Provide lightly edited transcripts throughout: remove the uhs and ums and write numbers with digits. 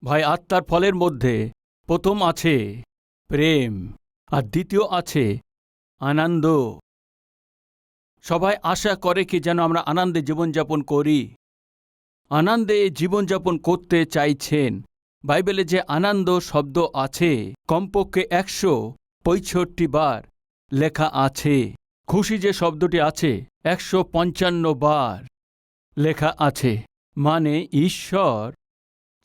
ভাই, আত্মার ফলের মধ্যে প্রথম আছে প্রেম, আর দ্বিতীয় আছে আনন্দ। সবাই আশা করে কি যেন আমরা আনন্দে জীবনযাপন করি, আনন্দে জীবনযাপন করতে চাইছেন। বাইবেলে যে আনন্দ শব্দ আছে কমপক্ষে 165 বার লেখা আছে। খুশি যে শব্দটি আছে 155 বার লেখা আছে। মানে ঈশ্বর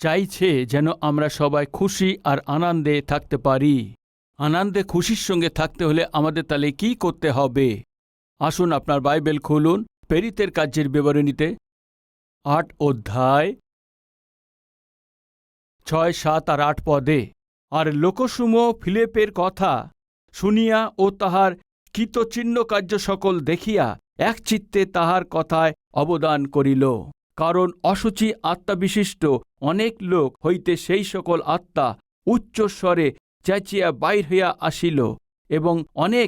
চাইছে যেন আমরা সবাই খুশি আর আনন্দে থাকতে পারি। আনন্দে খুশির সঙ্গে থাকতে হলে আমাদের তাহলে কি করতে হবে? আসুন আপনার বাইবেল খুলুন প্রেরিতের কার্যের বিবরণীতে 8 অধ্যায় 6, 7 আর 8 পদে। আর লোকসমূহ ফিলিপের কথা শুনিয়া ও তাহার কৃতচিহ্ন কার্য সকল দেখিয়া একচিত্তে তাহার কথায় অবদান করিল। কারণ অসুচি আত্মাবিশিষ্ট অনেক লোক হইতে সেই সকল আত্মা উচ্চস্বরে চেঁচিয়া বাইর হইয়া আসিল, এবং অনেক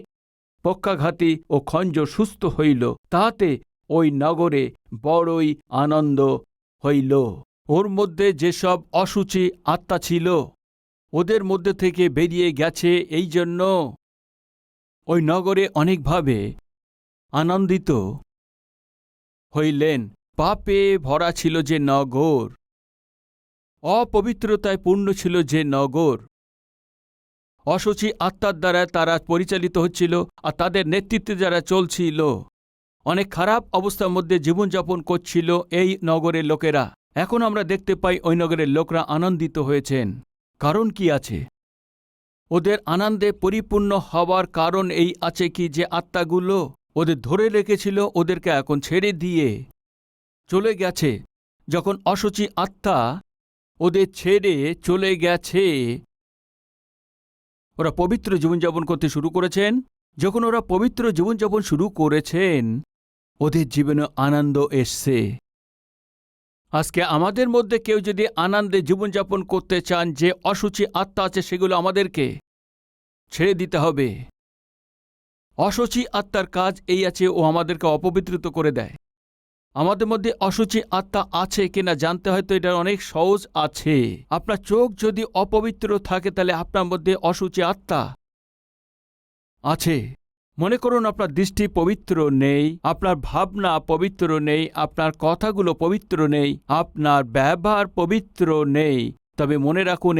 পক্ষাঘাতী ও খঞ্জ সুস্থ হইল। তাহাতে ওই নগরে বড়ই আনন্দ হইল। ওর মধ্যে যেসব অসুচি আত্মা ছিল ওদের মধ্যে থেকে বেরিয়ে গেছে, এই জন্য ওই নগরে অনেকভাবে আনন্দিত হইলেন। পাপে ভরা ছিল যে নগর, অপবিত্রতায় পূর্ণ ছিল যে নগর, অসুচি আত্মার দ্বারা তারা পরিচালিত হচ্ছিল আর তাদের নেতৃত্বে যারা চলছিল, অনেক খারাপ অবস্থার মধ্যে জীবনযাপন করছিল এই নগরের লোকেরা। এখন আমরা দেখতে পাই ওই নগরের লোকরা আনন্দিত হয়েছেন। কারণ কি আছে? ওদের আনন্দে পরিপূর্ণ হওয়ার কারণ এই আছে কি যে আত্মাগুলো ওদের ধরে রেখেছিল ওদেরকে এখন ছেড়ে দিয়ে চলে গেছে। যখন অসুচি আত্মা ওদের ছেড়ে চলে গেছে, ওরা পবিত্র জীবনযাপন করতে শুরু করেছেন। যখন ওরা পবিত্র জীবনযাপন শুরু করেছেন ওদের জীবনে আনন্দ এসছে। আজকে আমাদের মধ্যে কেউ যদি আনন্দে জীবনযাপন করতে চান, যে অসুচি আত্মা আছে সেগুলো আমাদেরকে ছেড়ে দিতে হবে। অসুচি আত্মার কাজ এই আছে, ও আমাদেরকে অপবিত্রিত করে দেয়। আমাদের মধ্যে অসুচি আত্মা আছে কিনা জানতে হয়তো এটা অনেক সহজ আছে। আপনার চোখ যদি অপবিত্র থাকে তাহলে আপনার মধ্যে অসুচি আত্মা আছে। মনে করুন আপনার দৃষ্টি পবিত্র নেই, আপনার ভাবনা পবিত্র নেই, আপনার কথাগুলো পবিত্র নেই, আপনার ব্যবহার পবিত্র নেই, তবে মনে রাখুন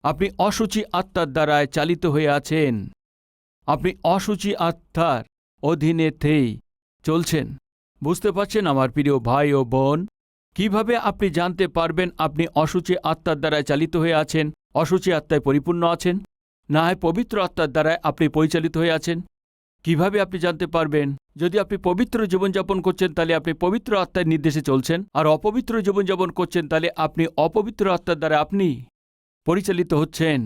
আপনি অসুচি আত্মার দ্বারায় চালিত হয়ে আছেন। আপনি অসুচি আত্মার অধীনেতেই চলছেন। বুঝতে পারছেন আমার প্রিয় ভাই ও বোন? কিভাবে আপনি জানতে পারবেন আপনি অসুচি আত্মার দ্বারায় চালিত হয়ে আছেন, অসুচি আত্মায় পরিপূর্ণ আছেন, না হয় পবিত্র আত্মার দ্বারায় আপনি পরিচালিত হয়ে আছেন? কিভাবে আপনি জানতে পারবেন? যদি আপনি পবিত্র জীবনযাপন করছেন তাহলে আপনি পবিত্র আত্মার নির্দেশে চলছেন, আর অপবিত্র জীবনযাপন করছেন তাহলে আপনি অপবিত্র আত্মার দ্বারা আপনি পরিচালিত হচ্ছেন।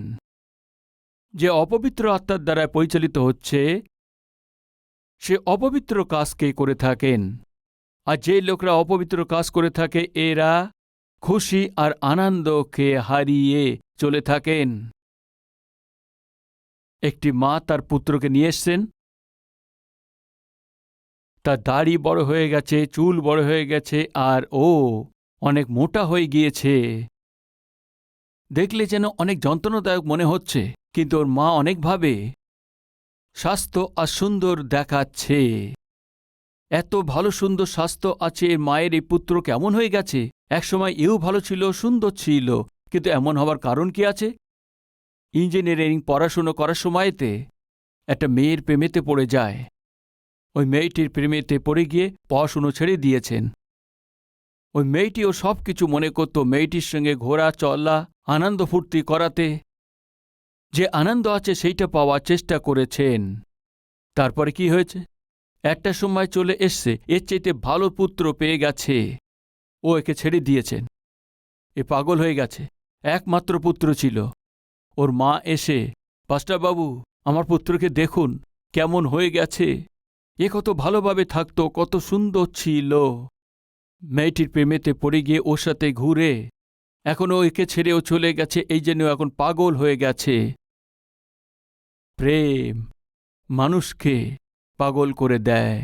যে অপবিত্র আত্মার দ্বারা পরিচালিত হচ্ছে সে অপবিত্র কাজকে করে থাকেন। আর যে লোকরা অপবিত্র কাজ করে থাকে এরা খুশি আর আনন্দকে হারিয়ে চলে থাকেন। একটি মা তার পুত্রকে নিয়ে এসছেন। তার দাড়ি বড় হয়ে গেছে, চুল বড় হয়ে গেছে, আর ও অনেক মোটা হয়ে গিয়েছে। দেখলে যেন অনেক যন্ত্রণাদায়ক মনে হচ্ছে, কিন্তু ওর মা অনেকভাবে স্বাস্থ্য আর সুন্দর দেখাচ্ছে। এত ভালো সুন্দর স্বাস্থ্য আছে মায়ের, এই পুত্র কেমন হয়ে গেছে? একসময় এও ভালো ছিল, সুন্দর ছিল, কিন্তু এমন হওয়ার কারণ কি আছে? ইঞ্জিনিয়ারিং পড়াশুনো করার সময়তে একটা মেয়ের প্রেমেতে পড়ে যায়। ওই মেয়েটির প্রেমেতে পড়ে গিয়ে পড়াশুনো ছেড়ে দিয়েছেন। ওই মেয়েটিও সব কিছু মনে করত মেয়েটির সঙ্গে ঘোরা চলা, আনন্দ ফুর্তি করাতে, যে আনন্দ আছে সেইটা পাওয়ার চেষ্টা করেছেন। তারপরে কি হয়েছে? একটা সময় চলে এসছে, এর চাইতে ভালো পুত্র পেয়ে গেছে, ও একে ছেড়ে দিয়েছেন। এ পাগল হয়ে গেছে। একমাত্র পুত্র ছিল। ওর মা এসে, পাস্টার বাবু, আমার পুত্রকে দেখুন কেমন হয়ে গেছে, এ কত ভালোভাবে থাকতো, কত সুন্দর ছিল। মেয়েটির প্রেমেতে পড়ে গিয়ে ওর সাথে ঘুরে এখন ও একে ছেড়েও চলে গেছে, এই জন্য এখন পাগল হয়ে গেছে। প্রেম মানুষকে পাগল করে দেয়।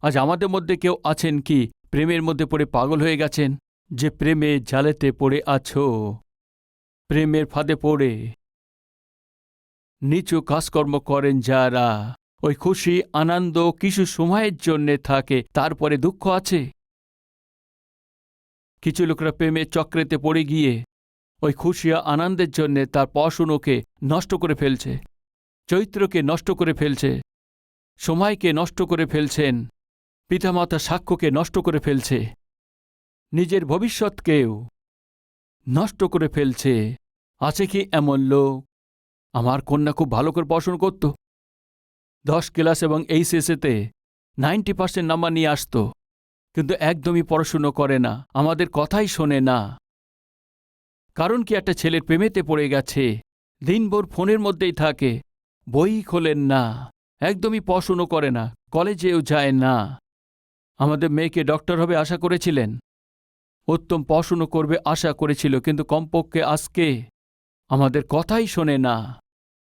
আজ আমাদের মধ্যে কেউ আছেন কি প্রেমের মধ্যে পড়ে পাগল হয়ে গেছেন? যে প্রেমে জালেতে পড়ে আছো, প্রেমের ফাঁদে পড়ে নিচু কাজকর্ম করেন যারা, ওই খুশি আনন্দ কিছু সময়ের জন্যে থাকে, তারপরে দুঃখ আছে। কিছু লোকরা প্রেমের চক্রেতে পড়ে গিয়ে ওই খুশি আনন্দের জন্যে তার পড়াশুনোকে নষ্ট করে ফেলছে, চরিত্রকে নষ্ট করে ফেলছে, সময়কে নষ্ট করে ফেলছেন, পিতামাতা সাক্ষ্যকে নষ্ট করে ফেলছে, নিজের ভবিষ্যৎকেও নষ্ট করে ফেলছে। আছে কি এমন লোক? আমার কন্যা খুব ভালো করে পড়াশোনা করত, 10 ক্লাস এবং এইচএসেতে 90% নাম্বার নিয়ে আসত, কিন্তু একদমই পড়াশুনো করে না, আমাদের কথাই শোনে না। কারণ কি? একটা ছেলের প্রেমেতে পড়ে গেছে, দিনভর ফোনের মধ্যেই থাকে, বই খোলেন না, একদমই পড়াশুনো করে না, কলেজেও যায় না। আমাদের মেয়েকে ডক্টর হবে আশা করেছিলেন, উত্তম পড়াশুনো করবে আশা করেছিল, কিন্তু কমপক্ষে আজকে আমাদের কথাই শোনে না।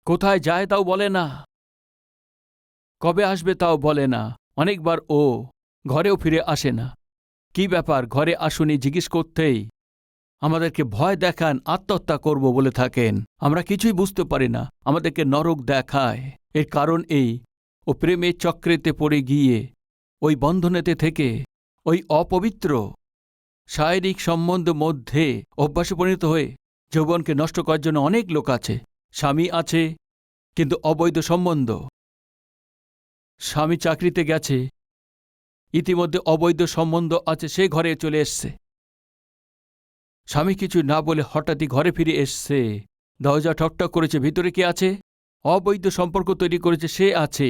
কোথায় যায় তাও বলে না, কবে আসবে তাও বলে না। অনেকবার ও ঘরেও ফিরে আসে না। কি ব্যাপার, ঘরে আসুনি জিজ্ঞেস করতেই আমাদেরকে ভয় দেখান, আত্মহত্যা করব বলে থাকেন। আমরা কিছুই বুঝতে পারি না, আমাদেরকে নরক দেখায়। এর কারণ এই, ও প্রেমের চক্রেতে পড়ে গিয়ে ওই বন্ধনেতে থেকে ওই অপবিত্র শারীরিক সম্বন্ধ মধ্যে অভ্যাসে পরিণত হয়ে যৌবনকে নষ্ট করার জন্য অনেক লোক আছে। স্বামী আছে কিন্তু অবৈধ সম্বন্ধ, স্বামী চাকরিতে গেছে, ইতিমধ্যে অবৈধ সম্বন্ধ আছে, সে ঘরে চলে এসছে। স্বামী কিছু না বলে হঠাৎই ঘরে ফিরে এসছে, দরজা ঠকঠক করেছে, ভিতরে কে আছে? অবৈধ সম্পর্ক তৈরি করেছে, সে আছে।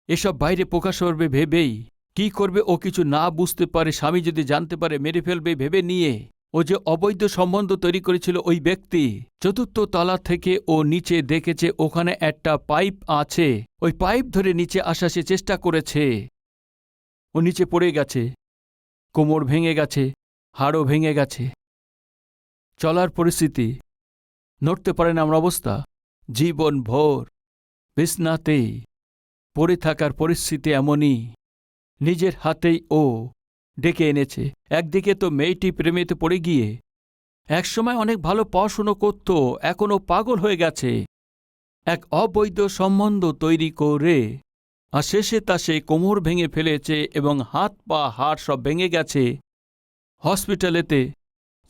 এসব বাইরে প্রকাশ করবে ভেবেই, কি করবে ও কিছু না বুঝতে পারে, স্বামী যদি জানতে পারে মেরে ফেলবে ভেবে নিয়ে ও যে অবৈধ সম্বন্ধ তৈরি করেছিল ওই ব্যক্তি, 4th তলা থেকে ও নিচে দেখেছে ওখানে একটা পাইপ আছে, ওই পাইপ ধরে নিচে আসা সে চেষ্টা করেছে। ও নিচে পড়ে গেছে, কোমর ভেঙে গেছে, হাড়ও ভেঙে গেছে, চলার পরিস্থিতি, নড়তে পারে না আমার অবস্থা, জীবন ভোর বিছনাতেই পড়ে থাকার পরিস্থিতি এমনই। নিজের হাতেই ও ডেকে এনেছে। একদিকে তো মেয়েটি প্রেমেতে পড়ে গিয়ে একসময় অনেক ভালো পড়াশুনো করত, এখনও পাগল হয়ে গেছে, এক অবৈধ সম্বন্ধ তৈরি করে, আর শেষে তা সে কোমর ভেঙে ফেলেছে এবং হাত পা হাড় সব ভেঙে গেছে। হসপিটালেতে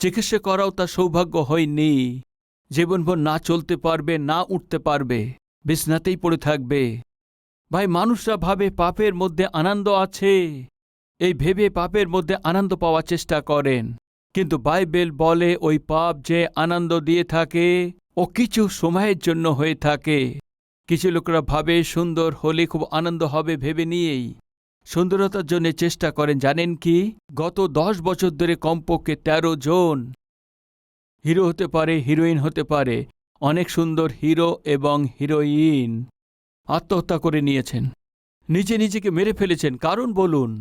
চিকিৎসা করাও তার সৌভাগ্য হয়নি। জীবনভর না চলতে পারবে, না উঠতে পারবে, বিছনাতেই পড়ে থাকবে। ভাই, মানুষরা ভাবে পাপের মধ্যে আনন্দ আছে, এই ভেবে পাপের মধ্যে আনন্দ পাওয়ার চেষ্টা করেন, কিন্তু বাইবেল বলে ওই পাপ যে আনন্দ দিয়ে থাকে ও কিছু সময়ের জন্য হয়ে থাকে। কিছু লোকরা ভাবে সুন্দর হলে খুব আনন্দ হবে ভেবে নিয়েই সুন্দরতার জন্য চেষ্টা করেন। জানেন কি, গত 10 বছর ধরে কমপক্ষে 13 জন হিরো হতে পারে, হিরোইন হতে পারে, অনেক সুন্দর হিরো এবং হিরোইন আত্মহত্যা করে নিয়েছেন, নিজে নিজেকে মেরে ফেলেছেন। কারণ বলুন,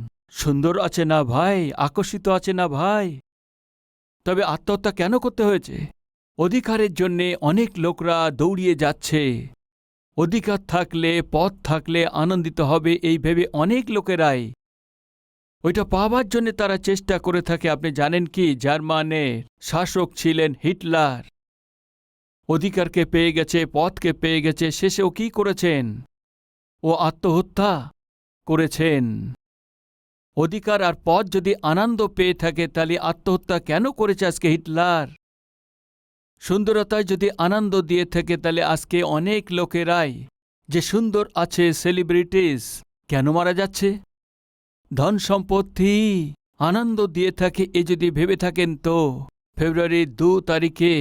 সুন্দর আছে না ভাই, আকর্ষিত আছে না ভাই, তবে আত্মহত্যা কেন করতে হয়েছে? অধিকারের জন্যে অনেক লোকরা দৌড়িয়ে যাচ্ছে, অধিকার থাকলে, পথ থাকলে আনন্দিত হবে এই ভেবে অনেক লোকেরাই ওইটা পাওয়ার জন্য তারা চেষ্টা করে থাকে। আপনি জানেন কি, জার্মানের শাসক ছিলেন হিটলার, অধিকারকে পেয়ে গেছে, পথকে পেয়ে গেছে, শেষেও কি করেছেন? ও আত্মহত্যা করেছেন। অধিকার আর পথ যদি আনন্দ পেয়ে থাকে তাহলে আত্মহত্যা কেন করেছে আজকে হিটলার? সুন্দরতায় যদি আনন্দ দিয়ে থাকে তাহলে আজকে অনেক লোকেরাই যে সুন্দর আছে, সেলিব্রিটিস, কেন মারা যাচ্ছে? ধন সম্পত্তি আনন্দ দিয়ে থাকে এ যদি ভেবে থাকেন তো ফেব্রুয়ারি 2 তারিখে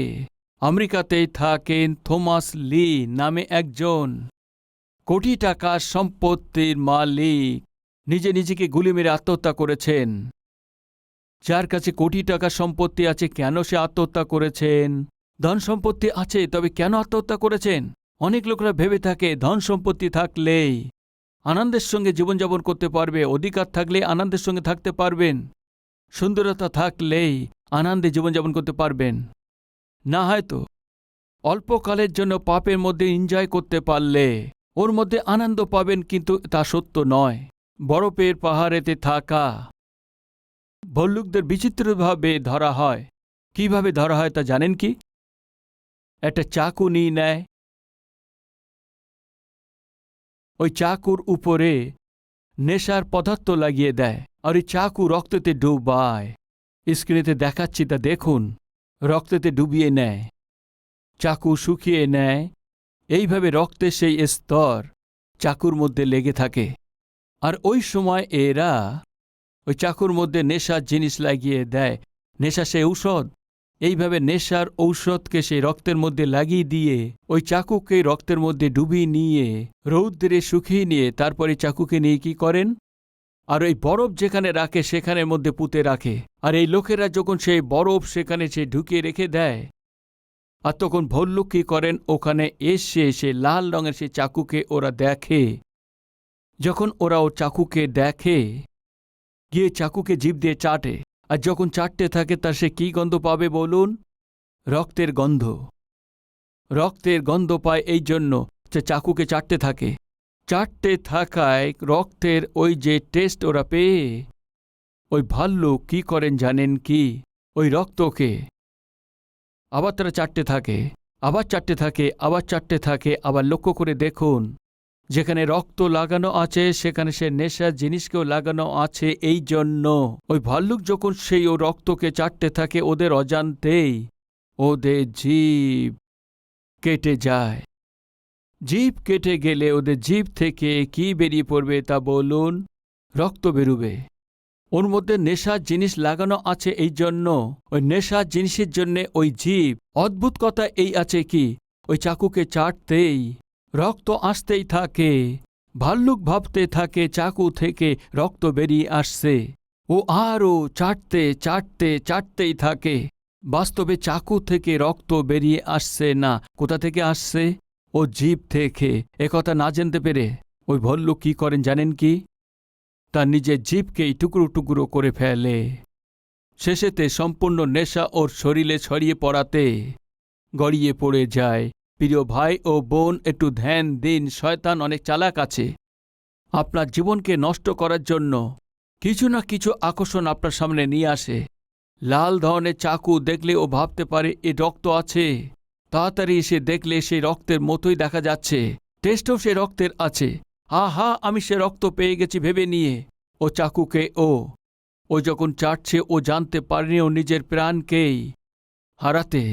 আমেরিকাতেই থাকেন থমাস লি নামে একজন কোটি টাকার সম্পত্তির মালিক, নিজে নিজেকে গুলি মেরে আত্মহত্যা করেছেন। যার কাছে কোটি টাকার সম্পত্তি আছে, কেন সে আত্মহত্যা করেছেন? ধন সম্পত্তি আছে, তবে কেন আত্মহত্যা করেছেন? অনেক লোকরা ভেবে থাকে ধন সম্পত্তি থাকলেই আনন্দের সঙ্গে জীবনযাপন করতে পারবে, অধিকার থাকলে আনন্দের সঙ্গে থাকতে পারবেন, সুন্দরতা থাকলেই আনন্দে জীবনযাপন করতে পারবেন। না, হয়তো অল্পকালের জন্য পাপের মধ্যে এনজয় করতে পারলে ওর মধ্যে আনন্দ পাবেন, কিন্তু তা সত্য নয়। বরফের পাহাড়েতে থাকা ভল্লুকদের বিচিত্রভাবে ধরা হয়। কিভাবে ধরা হয় তা জানেন কি? একটা চাকু নিয়ে নেয়, ওই চাকুর উপরে নেশার পদার্থ লাগিয়ে দেয়, আর এই চাকু রক্ততে ডুবায়। স্ক্রিনেতে দেখাচ্ছি তা দেখুন। রক্ততে ডুবিয়ে নেয়, চাকু শুকিয়ে নেয়, এইভাবে রক্তের সেই স্তর চাকুর মধ্যে লেগে থাকে। আর ওই সময় এরা ওই চাকুর মধ্যে নেশার জিনিস লাগিয়ে দেয়, নেশা সেই ঔষধ। এইভাবে নেশার ঔষধকে সেই রক্তের মধ্যে লাগিয়ে দিয়ে ওই চাকুকে রক্তের মধ্যে ডুবিয়ে নিয়ে রৌদ্রে শুকিয়ে নিয়ে তারপরে চাকুকে নিয়ে কি করেন, আর ওই বরফ যেখানে রাখে সেখানের মধ্যে পুঁতে রাখে। আর এই লোকেরা যখন সেই বরফ সেখানে সে ঢুকিয়ে রেখে দেয়, আর তখন ভল্লুক কি করেন, ওখানে এসে সে লাল রঙের সেই চাকুকে ওরা দেখে। যখন ওরা ও চাকুকে দেখে, গিয়ে চাকুকে জিভ দিয়ে চাটে, আর যখন চাটতে থাকে তার সে কী গন্ধ পাবে বলুন? রক্তের গন্ধ। রক্তের গন্ধ পায় এই জন্য যে চাকুকে চাটতে থাকে। চাটতে থাকায় রক্তের ওই যে টেস্ট ওরা পেয়ে ওই ভাল্লুক কী করেন জানেন কি? ওই রক্তকে আবার তারা চাটতে থাকে, আবার চাটতে থাকে, আবার চাটতে থাকে। আবার লক্ষ্য করে দেখুন, যেখানে রক্ত লাগানো আছে সেখানে সে নেশার জিনিসকেও লাগানো আছে। এই জন্য ওই ভাল্লুক যখন সেই ও রক্তকে চাটতে থাকে, ওদের অজান্তেই ওদের জিভ কেটে যায়। জিভ কেটে গেলে ওদের জিভ থেকে কি বেরিয়ে পড়বে তা বলুন? রক্ত বেরুবে। ওর মধ্যে নেশার জিনিস লাগানো আছে, এই জন্য ওই নেশার জিনিসের জন্যে ওই জিভ। অদ্ভুত কথা এই আছে কি, ওই চাকুকে চাটতেই রক্ত আসতেই থাকে। ভাল্লুক ভাবতে থাকে চাকু থেকে রক্ত বেরিয়ে আসছে। ও আরও চাটতে চাটতে চাটতেই থাকে। বাস্তবে চাকু থেকে রক্ত বেরিয়ে আসছে না। কোথা থেকে আসছে? ও জিভ থেকে। একথা না জানতে পেরে ওই ভল্লুক কি করেন জানেন কি? তার নিজের জিভকেই টুকরো টুকরো করে ফেলে। শেষেতে সম্পূর্ণ নেশা ওর শরীরে ছড়িয়ে পড়াতে গড়িয়ে পড়ে যায়। প্রিয় ভাই ও বোন, একটু ধ্যান দিন। শয়তান অনেক চালাক আছে। আপনার জীবনকে নষ্ট করার জন্য কিছু না কিছু আকর্ষণ আপনার সামনে নিয়ে আসে। লাল ধরনের চাকু দেখলে ও ভাবতে পারে এ রক্ত আছে। তাড়াতাড়ি এসে দেখলে সেই রক্তের মতোই দেখা যাচ্ছে, টেস্টও সে রক্তের আছে। আহা, আমি সে রক্ত পেয়ে গেছি ভেবে নিয়ে ও চাকুকে ও যখন চাটছে, ও জানতে পারেনি ও নিজের প্রাণকেই হারাতে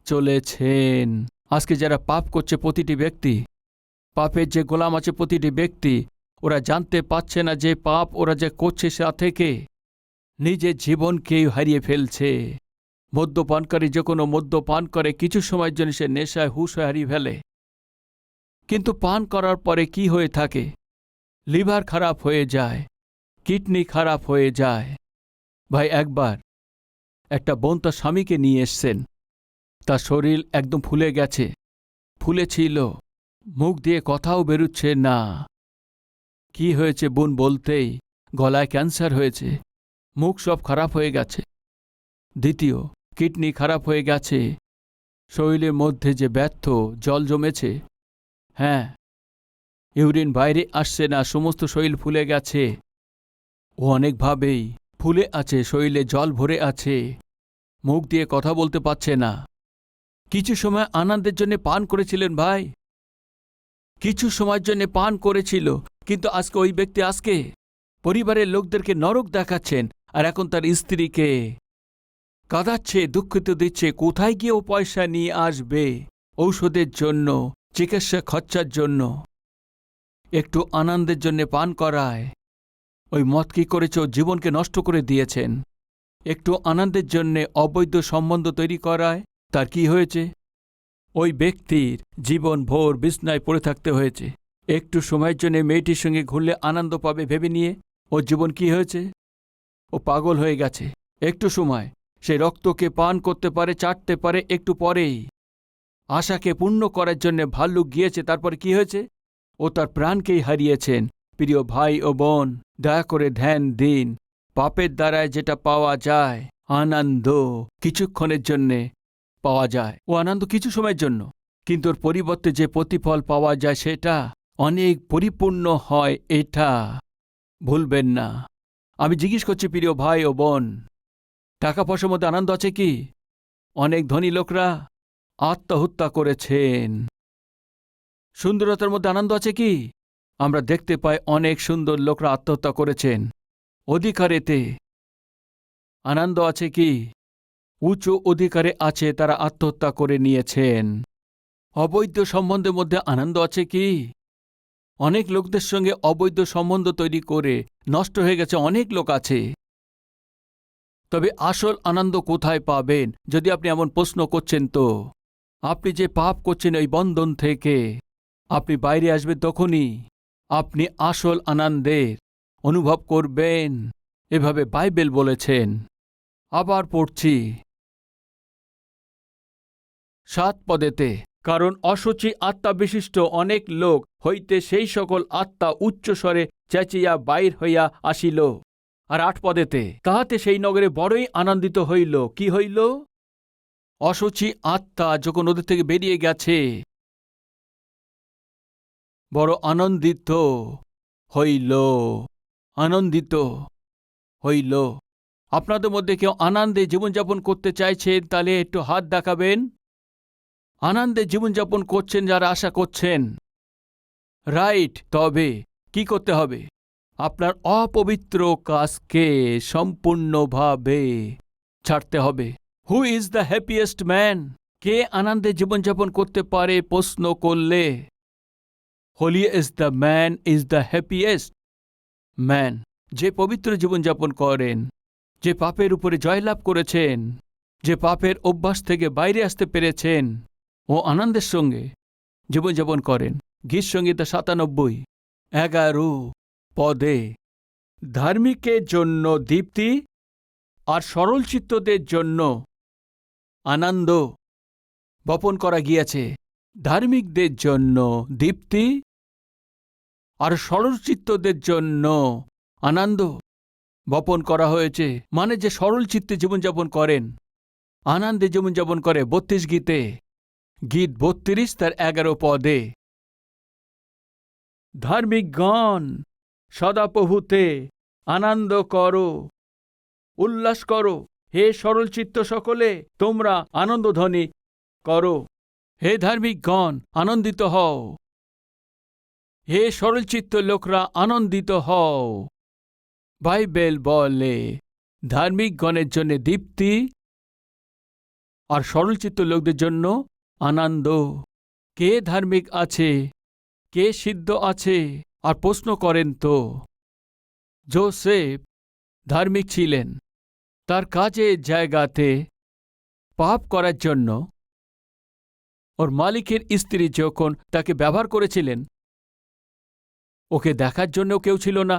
চলেছেন। আজকে যারা পাপ করছে, প্রতিটি ব্যক্তি, পাপের যে গোলাম আছে প্রতিটি ব্যক্তি, ওরা জানতে পারছে না যে পাপ ওরা যে করছে সে থেকে নিজের জীবনকেই হারিয়ে ফেলছে। মদ্যপানকারী যখন মদ্যপান করে, কিছু সময়ের জন্য সে নেশায় হুঁশ হারিয়ে ফেলে, কিন্তু পান করার পরে কি হয়ে থাকে? লিভার খারাপ হয়ে যায়, কিডনি খারাপ হয়ে যায়। ভাই, একবার একটা বোন তার স্বামীকে নিয়ে এসছেন। তার শরীর একদম ফুলে গেছে, ফুলেছিল, মুখ দিয়ে কথাও বেরুচ্ছে না। কি হয়েছে বোন বলতেই গলায় ক্যান্সার হয়েছে, মুখ সব খারাপ হয়ে গেছে। দ্বিতীয়, কিডনি খারাপ হয়ে গেছে, শরীরের মধ্যে যে ব্যর্থ জল জমেছে, হ্যাঁ, ইউরিন বাইরে আসছে না, সমস্ত শরীর ফুলে গেছে। ও অনেকভাবেই ফুলে আছে, শরীরে জল ভরে আছে, মুখ দিয়ে কথা বলতে পারছে না। কিছু সময় আনন্দের জন্য পান করেছিলেন ভাই, কিছু সময়ের জন্য পান করেছিল, কিন্তু আজকে ওই ব্যক্তি আজকে পরিবারের লোকদেরকে নরক দেখাচ্ছেন, আর এখন তার স্ত্রীকে কাঁদাচ্ছে, দুঃখিত দিচ্ছে। কোথায় গিয়ে ও পয়সা নিয়ে আসবে ঔষধের জন্য, চিকিৎসা খরচার জন্য? একটু আনন্দের জন্য পান করায় ওই মদ কি করেছে, ও জীবনকে নষ্ট করে দিয়েছেন। একটু আনন্দের জন্যে অবৈধ সম্বন্ধ তৈরি করায় তার কি হয়েছে? ওই ব্যক্তির জীবন ভোর বিছনায় পড়ে থাকতে হয়েছে। একটু সময়ের জন্য মেয়েটির সঙ্গে ঘুরলে আনন্দ পাবে ভেবে নিয়ে ওর জীবন কি হয়েছে? ও পাগল হয়ে গেছে। একটু সময় সে রক্তকে পান করতে পারে, চাটতে পারে, একটু পরেই আশাকে পূর্ণ করার জন্য ভাল্লুক গিয়েছে। তারপর কি হয়েছে? ও তার প্রাণকেই হারিয়েছেন। প্রিয় ভাই ও বোন, দয়া করে ধ্যান দিন। পাপের দ্বারায় যেটা পাওয়া যায় আনন্দ, কিছুক্ষণের জন্যে পাওয়া যায়, ও আনন্দ কিছু সময়ের জন্য, কিন্তু ওর পরিবর্তে যে প্রতিফল পাওয়া যায় সেটা অনেক পরিপূর্ণ হয়। এটা ভুলবেন না। আমি জিজ্ঞেস করছি প্রিয় ভাই ও বোন, টাকা পয়সার মধ্যে আনন্দ আছে কি? অনেক ধনী লোকরা আত্মহত্যা করেছেন। সুন্দরতার মধ্যে আনন্দ আছে কি? আমরা দেখতে পাই অনেক সুন্দর লোকরা আত্মহত্যা করেছেন। অধিকারেতে আনন্দ আছে কি? উঁচু অধিকারে আছে, তারা আত্মহত্যা করে নিয়েছেন। অবৈধ সম্বন্ধের মধ্যে আনন্দ আছে কি? অনেক লোকদের সঙ্গে অবৈধ সম্বন্ধ তৈরি করে নষ্ট হয়ে গেছে অনেক লোক আছে। তবে আসল আনন্দ কোথায় পাবেন? যদি আপনি এমন প্রশ্ন করছেন, তো আপনি যে পাপ করছেন ওই বন্ধন থেকে আপনি বাইরে আসবেন, তখনই আপনি আসল আনন্দের অনুভব করবেন। এভাবে বাইবেল বলেছেন। আবার পড়ছি 7 পদেতে, কারণ অসুচি আত্মা বিশিষ্ট অনেক লোক হইতে সেই সকল আত্মা উচ্চস্বরে চেঁচিয়া বাইর হইয়া আসিল। আর 8 পদেতে, তাহাতে সেই নগরে বড়ই আনন্দিত হইল। কি হইল? অসুচি আত্মা যখন ওদের থেকে বেরিয়ে গেছে, বড় আনন্দিত হইল। আনন্দিত হইল। আপনাদের মধ্যে কেউ আনন্দে জীবনযাপন করতে চাইছেন? তাহলে একটু হাত দেখাবেন। আনন্দে জীবনযাপন করছেন যারা, আশা করছেন। রাইট। তবে কি করতে হবে? আপনার অপবিত্র কাজকে সম্পূর্ণভাবে ছাড়তে হবে। Who is the happiest man? কে আনন্দে জীবনযাপন করতে পারে প্রশ্ন করলে, holiest the man is the happiest man. যে পবিত্র জীবনযাপন করেন, যে পাপের উপরে জয়লাভ করেছেন, যে পাপের অভ্যাস থেকে বাইরে আসতে পেরেছেন, ও আনন্দের সঙ্গে জীবনযাপন করেন। গীত সংহিতা ৯৭:১১ পদে, ধার্মিকের জন্য দীপ্তি আর সরলচিত্তদের জন্য আনন্দ বপন করা গিয়েছে। ধার্মিকদের জন্য দীপ্তি আর সরলচিত্তদের জন্য আনন্দ বপন করা হয়েছে। মানে যে সরল চিত্তে জীবনযাপন করেন, আনন্দে জীবনযাপন করে। ৩২ গীতে, গীত ৩২ তার ১১ পদে, ধার্মিকগণ সদা প্রভুতে আনন্দ করো, উল্লাস করো। হে সরলচিত্ত সকলে, তোমরা আনন্দধ্বনি করো। হে ধার্মিকগণ, আনন্দিত হও। হে সরলচিত্ত লোকরা, আনন্দিত হও। বাইবেল বলে ধার্মিকগণের জন্য দীপ্তি আর সরলচিত্ত লোকদের জন্য আনন্দ। কে ধার্মিক আছে? কে সিদ্ধ আছে? আর প্রশ্ন করেন তো, যোসেফ ধার্মিক ছিলেন। তার কাজের জায়গাতে পাপ করার জন্য ওর মালিকের স্ত্রী যখন তাকে ব্যবহার করেছিলেন, ওকে দেখার জন্য কেউ ছিল না,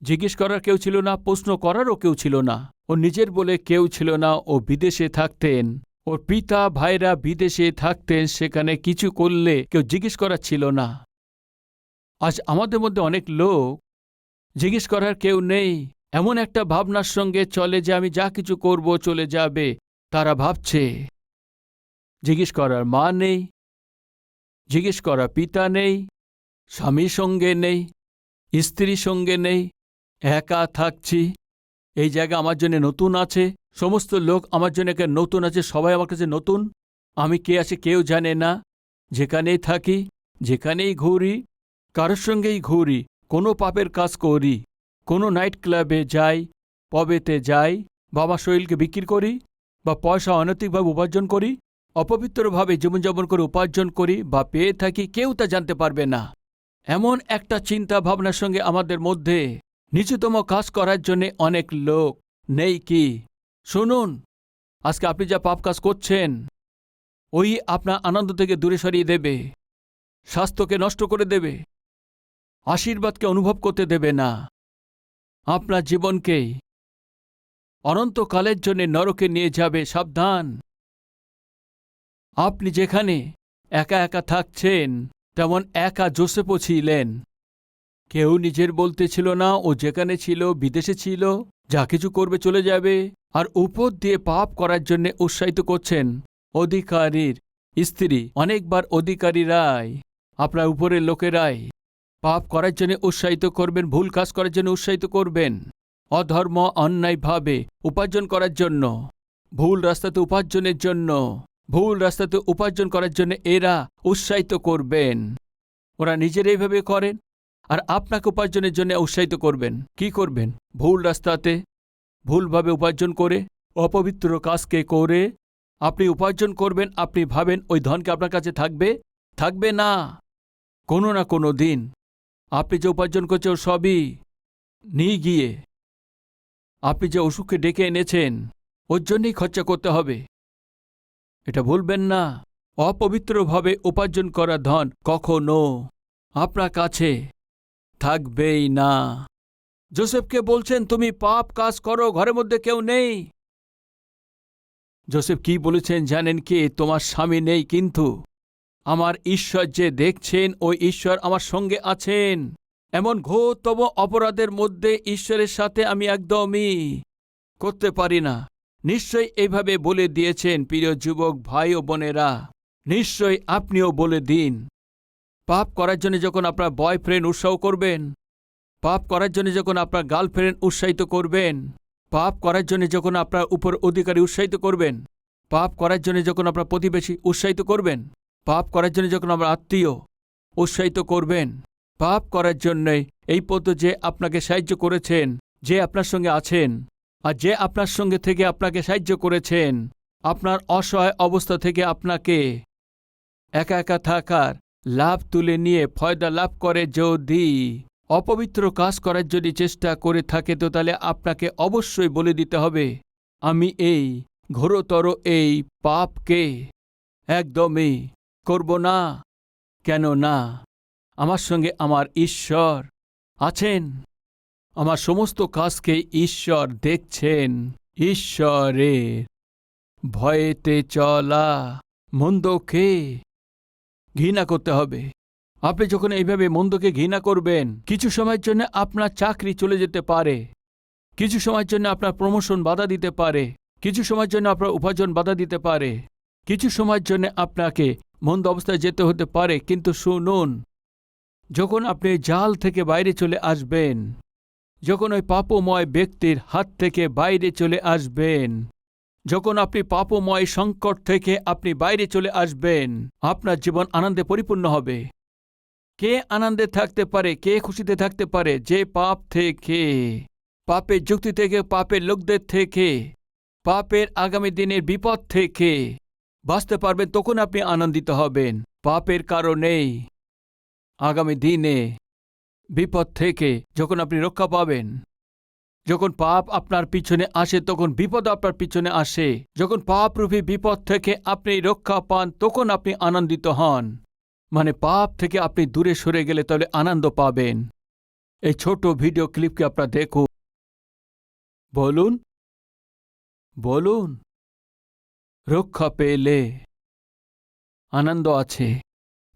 জিজ্ঞেস করার কেউ ছিল না, প্রশ্ন করারও কেউ ছিল না। ও নিজের বলে কেউ ছিল না। ও বিদেশে থাকতেন, ওর পিতা ভাইরা বিদেশে থাকতেন, সেখানে কিছু করলে কেউ জিজ্ঞেস করার ছিল না। আজ আমাদের মধ্যে অনেক লোক জিজ্ঞেস করার কেউ নেই, এমন একটা ভাবনার সঙ্গে চলে যে আমি যা কিছু করব চলে যাবে। তারা ভাবছে জিজ্ঞেস করার মা নেই, জিজ্ঞেস করার পিতা নেই, স্বামীর সঙ্গে নেই, স্ত্রীর সঙ্গে নেই, একা থাকছি। এই জায়গা আমার জন্য নতুন আছে, সমস্ত লোক আমার জন্য নতুন আছে, সবাই আমার কাছে নতুন। আমি কে আছে কেউ জানে না। যেখানেই থাকি, যেখানেই ঘুরি, কারোর সঙ্গেই ঘুরি, কোনো পাপের কাজ করি, কোনো নাইট ক্লাবে যাই, পবেতে যাই, বাবা শরীরকে বিক্রি করি, বা পয়সা অনৈতিকভাবে উপার্জন করি, অপবিত্রভাবে জীবনযাপন করে উপার্জন করি বা পেয়ে থাকি, কেউ তা জানতে পারবে না। এমন একটা চিন্তা ভাবনার সঙ্গে আমাদের মধ্যে নিচুতম কাজ করার জন্য অনেক লোক নেই কি? শুনুন, আজকে আপনি যা পাপ কাজ করছেন, ওই আপনার আনন্দ থেকে দূরে সরিয়ে দেবে, স্বাস্থ্যকে নষ্ট করে দেবে, আশীর্বাদকে অনুভব করতে দেবে না, আপনার জীবনকেই অনন্তকালের জন্য নরকে নিয়ে যাবে। সাবধান। আপনি যেখানে একা একা থাকছেন, তেমন একা যোসেফও ছিলেন। কেউ নিজের বলতে ছিল না। ও যেখানে ছিল, বিদেশে ছিল, যা কিছু করবে চলে যাবে। আর উপর দিয়ে পাপ করার জন্য উৎসাহিত করছেন অধিকারীর স্ত্রী। অনেকবার অধিকারীরাই, আপনার উপরের লোকেরাই পাপ করার জন্য উৎসাহিত করবেন, ভুল কাজ করার জন্য উৎসাহিত করবেন। অধর্ম অন্যায়ভাবে উপার্জন করার জন্য, ভুল রাস্তাতে উপার্জনের জন্য, ভুল রাস্তাতে উপার্জন করার জন্য এরা উৎসাহিত করবেন। ওরা নিজেরা এইভাবে করেন আর আপনাকে উপার্জনের জন্য উৎসাহিত করবেন। কি করবেন? ভুল রাস্তাতে ভুলভাবে উপার্জন করে, অপবিত্র কাজকে করে আপনি উপার্জন করবেন। আপনি ভাবেন ওই ধনকে আপনার কাছে থাকবে? থাকবে না। কোনো না কোনো দিন আপনি যে উপার্জন করছেন ও সবই নিয়ে গিয়ে আপনি যে অসুখকে ডেকে এনেছেন ওর জন্যই খরচা করতে হবে। এটা ভুলবেন না। অপবিত্রভাবে উপার্জন করা ধন কখনো আপনার কাছে থাকবেই না। যোসেফকে বলছেন, তুমি পাপ কাজ করো, ঘরের মধ্যে কেউ নেই। যোসেফ কি বলেছেন জানেন কি? তোমার স্বামী নেই, কিন্তু আমার ঈশ্বর যে দেখছেন ওই ঈশ্বর আমার সঙ্গে আছেন। এমন ঘোরতম অপরাধের মধ্যে ঈশ্বরের সাথে আমি একদমই করতে পারি না। নিশ্চয়ই এইভাবে বলে দিয়েছেন প্রিয় যুবক ভাই ও বোনেরা। নিশ্চয়ই আপনিও বলে দিন। পাপ করার জন্য যখন আপনার বয়ফ্রেন্ড উৎসাহ করবেন, পাপ করার জন্য যখন আপনার গার্লফ্রেন্ড উৎসাহিত করবেন, পাপ করার জন্য যখন আপনার উপর অধিকারী উৎসাহিত করবেন, পাপ করার জন্য যখন আপনার প্রতিবেশী উৎসাহিত করবেন, পাপ করার জন্য যখন আপনার আত্মীয় উৎসাহিত করবেন, পাপ করার জন্যই এই পথ যে আপনাকে সাহায্য করেছেন, যে আপনার সঙ্গে আছেন আর যে আপনার সঙ্গে থেকে আপনাকে সাহায্য করেছেন, আপনার অসহায় অবস্থা থেকে আপনাকে একা একা থাকার লাভ তুলে নিয়ে ফয়দা লাভ করে যদি অপবিত্র কাজ করার জন্য চেষ্টা করে থাকে, তো তাহলে আপনাকে অবশ্যই বলে দিতে হবে, আমি এই ঘোরতর এই পাপকে একদমই করব না। কেন না? আমার সঙ্গে আমার ঈশ্বর আছেন। আমার সমস্ত কাজকে ঈশ্বর দেখছেন। ঈশ্বরের ভয়েতে চলা মন্দকে ঘৃণা করতে হবে। আপনি যখন এইভাবে মন্দকে ঘৃণা করবেন, কিছু সময়ের জন্য আপনার চাকরি চলে যেতে পারে, কিছু সময়ের জন্য আপনার প্রমোশন বাধা দিতে পারে, কিছু সময়ের জন্য আপনার উপার্জন বাধা দিতে পারে, কিছু সময়ের জন্য আপনাকে মন্দ অবস্থায় যেতে হতে পারে। কিন্তু শুনুন, যখন আপনি জাল থেকে বাইরে চলে আসবেন, যখন ওই পাপময় ব্যক্তির হাত থেকে বাইরে চলে আসবেন, যখন আপনি পাপময় সংকট থেকে আপনি বাইরে চলে আসবেন, আপনার জীবন আনন্দে পরিপূর্ণ হবে। কে আনন্দে থাকতে পারে, কে খুশিতে থাকতে পারে? যে পাপ থেকে, পাপের যুক্তি থেকে, পাপের লোকদের থেকে, পাপের আগামী দিনের বিপদ থেকে বাঁচতে পারবেন, তখন আপনি আনন্দিত হবেন। পাপের কারণেই আগামী দিনে বিপদ থেকে যখন আপনি রক্ষা পাবেন, যখন পাপ আপনার পিছনে আসে তখন বিপদ আপনার পিছনে আসে, যখন পাপরূপী বিপদ থেকে আপনি রক্ষা পান তখন আপনি আনন্দিত হন। মানে পাপ থেকে আপনি দূরে সরে গেলে তাহলে আনন্দ পাবেন। এই ছোট ভিডিও ক্লিপকে আপনারা দেখুন। বলুন বলুন, রক্ষা পেলে আনন্দ আছে।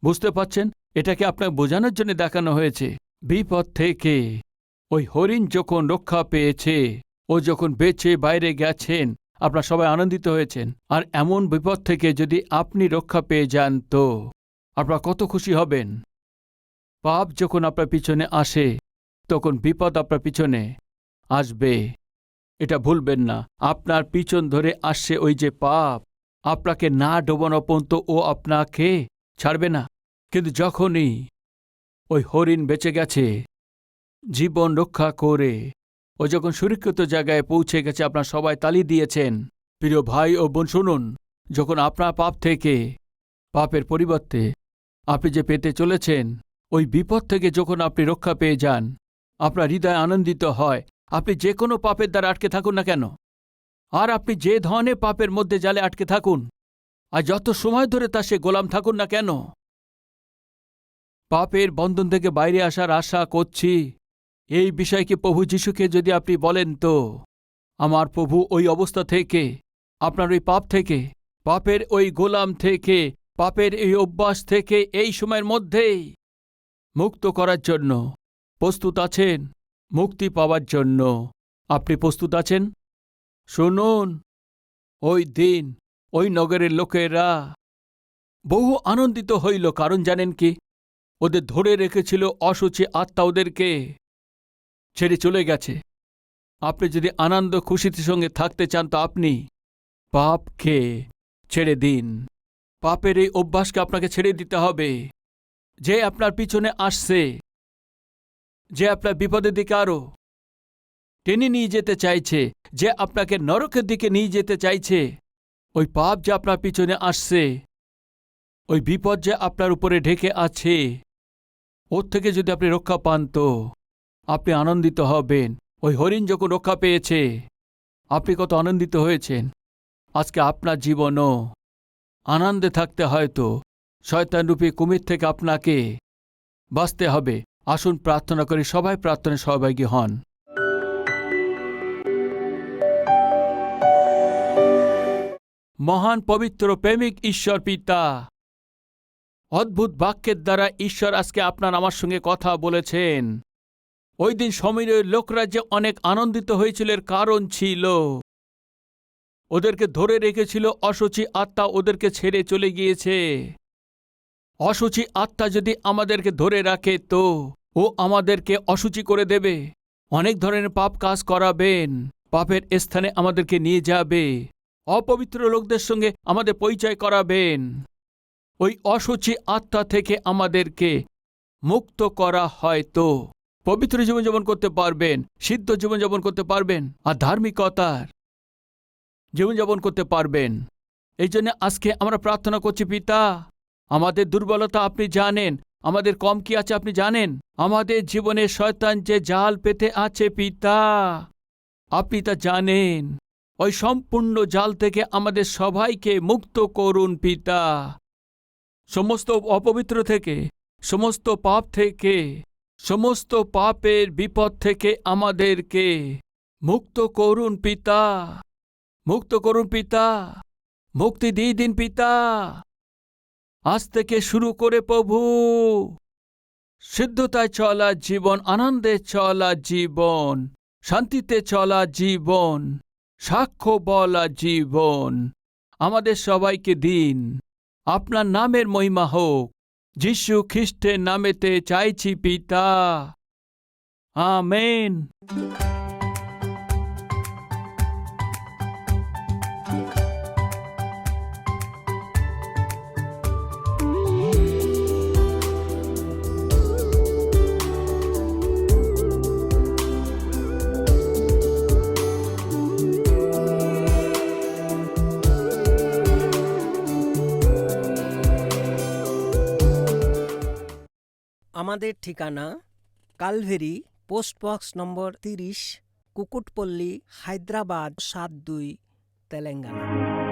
বুঝতে পারছেন? এটাকে আপনাকে বোঝানোর জন্য দেখানো হয়েছে। বিপদ থেকে ওই হরিণ যখন রক্ষা পেয়েছে, ও যখন বেঁচে বাইরে গেছেন, আপনারা সবাই আনন্দিত হয়েছেন। আর এমন বিপদ থেকে যদি আপনি রক্ষা পেয়ে যান তো আপনারা কত খুশি হবেন। পাপ যখন আপনার পিছনে আসে তখন বিপদ আপনার পিছনে আসবে, এটা ভুলবেন না। আপনার পিছন ধরে আসছে ওই যে পাপ, আপনাকে না ডোবানো পর্যন্ত ও আপনাকে ছাড়বে না। কিন্তু যখনই ওই হরিণ বেঁচে গেছে, জীবন রক্ষা করে ও যখন সুরক্ষিত জায়গায় পৌঁছে গেছে, আপনার সবাই তালি দিয়েছেন। প্রিয় ভাই ও বোন শুনুন, যখন আপনার পাপ থেকে, পাপের পরিবর্তে আপনি যে পেতে চলেছেন, ওই বিপদ থেকে যখন আপনি রক্ষা পেয়ে যান, আপনার হৃদয় আনন্দিত হয়। আপনি যে কোনো পাপের দ্বারা আটকে থাকুন না কেন, আর আপনি যে ধরনের পাপের মধ্যে জালে আটকে থাকুন, আর যত সময় ধরে তা সে গোলাম থাকুন না কেন, পাপের বন্ধন থেকে বাইরে আসার আশা করছি। এই বিষয়কে প্রভু যিশুকে যদি আপনি বলেন, তো আমার প্রভু ওই অবস্থা থেকে, আপনার ওই পাপ থেকে, পাপের ওই গোলাম থেকে, পাপের এই অভ্যাস থেকে এই সময়ের মধ্যেই মুক্ত করার জন্য প্রস্তুত আছেন। মুক্তি পাওয়ার জন্য আপনি প্রস্তুত আছেন? শুনুন, ওই দিন ওই নগরের লোকেরা বহু আনন্দিত হইল, কারণ জানেন কি? ওদের ধরে রেখেছিল অসুচি আত্মা, ওদেরকে ছেড়ে চলে গেছে। আপনি যদি আনন্দ খুশির সঙ্গে থাকতে চান তো আপনি পাপকে ছেড়ে দিন। পাপের এই অভ্যাসকে আপনাকে ছেড়ে দিতে হবে। যে আপনার পিছনে আসছে, যে আপনার বিপদের দিকে আরো টেনে নিয়ে যেতে চাইছে, যে আপনাকে নরকের দিকে নিয়ে যেতে চাইছে, ওই পাপ যে আপনার পিছনে আসছে, ওই বিপদ যে আপনার উপরে ঢেকে আছে, ওর থেকে যদি আপনি রক্ষা পান তো আপনি আনন্দিত হবেন। ওই হরিণ যখন রক্ষা পেয়েছে, আপনি কত আনন্দিত হয়েছেন। আজকে আপনার জীবনও আনন্দে থাকতে হয়তো শয়তানরূপী কুমির থেকে আপনাকে বাঁচতে হবে। আসুন প্রার্থনা করি, সবাই প্রার্থনায় সহভাগী হন। মহান পবিত্র প্রেমিক ঈশ্বর পিতা, অদ্ভুত বাক্যের দ্বারা ঈশ্বর আজকে আপনার আমার সঙ্গে কথা বলেছেন। ওই দিন সমীরের লোকরা যে অনেক আনন্দিত হয়েছিল, এর কারণ ছিল ওদেরকে ধরে রেখেছিল অশুচি আত্মা, ওদেরকে ছেড়ে চলে গিয়েছে। অশুচি আত্মা যদি আমাদেরকে ধরে রাখে তো ও আমাদেরকে অশুচি করে দেবে, অনেক ধরনের পাপ কাজ করাবেন, পাপের স্থানে আমাদেরকে নিয়ে যাবে, অপবিত্র লোকদের সঙ্গে আমাদের পরিচয় করাবেন। ওই অশুচি আত্মা থেকে আমাদেরকে মুক্ত করা হয় তো পবিত্র জীবনযাপন করতে পারবেন, সিদ্ধ জীবনযাপন করতে পারবেন, আর ধার্মিকতার জীবনযাপন করতে পারবেন। এই জন্য আজকে আমরা প্রার্থনা করছি, পিতা আমাদের দুর্বলতা আপনি জানেন, আমাদের কম কি আছে আপনি জানেন, আমাদের জীবনে শয়তান যে জাল পেতে আছে পিতা আপনি তা জানেন। ওই সম্পূর্ণ জাল থেকে আমাদের সবাইকে মুক্ত করুন পিতা, সমস্ত অপবিত্র থেকে, সমস্ত পাপ থেকে, সমস্ত পাপের বিপদ থেকে আমাদেরকে মুক্ত করুন পিতা, মুক্ত করুন পিতা, মুক্তি দিয়ে দিন পিতা। আজ থেকে শুরু করে প্রভু সিদ্ধতায় চলা জীবন, আনন্দে চলা জীবন, শান্তিতে চলা জীবন, সাক্ষ্য বলা জীবন আমাদের সবাইকে দিন। আপনার নামের মহিমা হোক, যীশু খ্রিস্টের নামেতে চাইছি পিতা, আমেন। আমাদের ঠিকানা কালভেরি, পোস্টবক্স নম্বর 30, কুকুটপল্লী, হায়দ্রাবাদ 72, তেলেঙ্গানা।